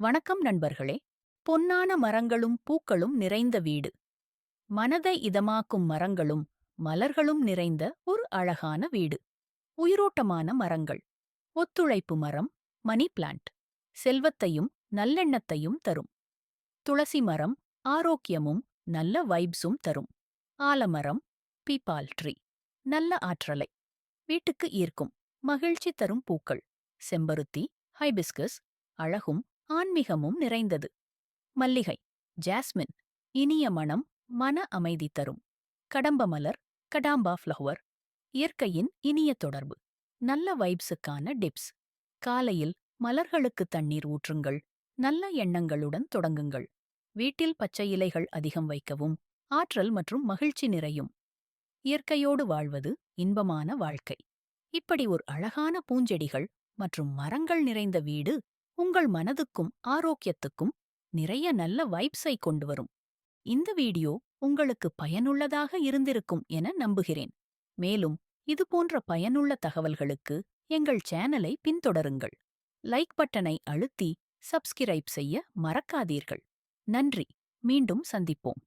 வணக்கம் நண்பர்களே. பொன்னான மரங்களும் பூக்களும் நிறைந்த வீடு. மனதை இதமாக்கும் மரங்களும் மலர்களும் நிறைந்த ஒரு அழகான வீடு. உயிரோட்டமான மரங்கள். ஒத்துழைப்பு மரம், மணி பிளான்ட், செல்வத்தையும் நல்லெண்ணத்தையும் தரும். துளசி மரம், ஆரோக்கியமும் நல்ல வைப்ஸும் தரும். ஆலமரம், பீப்பால் ட்ரீ, நல்ல ஆற்றலை வீட்டுக்கு ஈர்க்கும். மகிழ்ச்சி தரும் பூக்கள். செம்பருத்தி, ஹைபிஸ்கஸ், அழகும் ஆன்மீகமும் நிறைந்தது. மல்லிகை, ஜாஸ்மின், இனிய மணம், மன அமைதி தரும். கடம்ப மலர், கடாம்பா ஃப்ளவர், இயற்கையின் இனிய தொடர்பு. நல்ல வைப்ஸுக்கான டிப்ஸ். காலையில் மலர்களுக்கு தண்ணீர் ஊற்றுங்கள். நல்ல எண்ணங்களுடன் தொடங்குங்கள். வீட்டில் பச்சை இலைகள் அதிகம் வைக்கவும். ஆற்றல் மற்றும் மகிழ்ச்சி நிறையும். இயற்கையோடு வாழ்வது இன்பமான வாழ்க்கை. இப்படி ஒரு அழகான பூஞ்செடிகள் மற்றும் மரங்கள் நிறைந்த வீடு உங்கள் மனதுக்கும் ஆரோக்கியத்துக்கும் நிறைய நல்ல வைப்ஸை கொண்டு வரும். இந்த வீடியோ உங்களுக்கு பயனுள்ளதாக இருந்திருக்கும் என நம்புகிறேன். மேலும் இதுபோன்ற பயனுள்ள தகவல்களுக்கு எங்கள் சேனலை பின்தொடருங்கள். லைக் பட்டனை அழுத்தி சப்ஸ்கிரைப் செய்ய மறக்காதீர்கள். நன்றி. மீண்டும் சந்திப்போம்.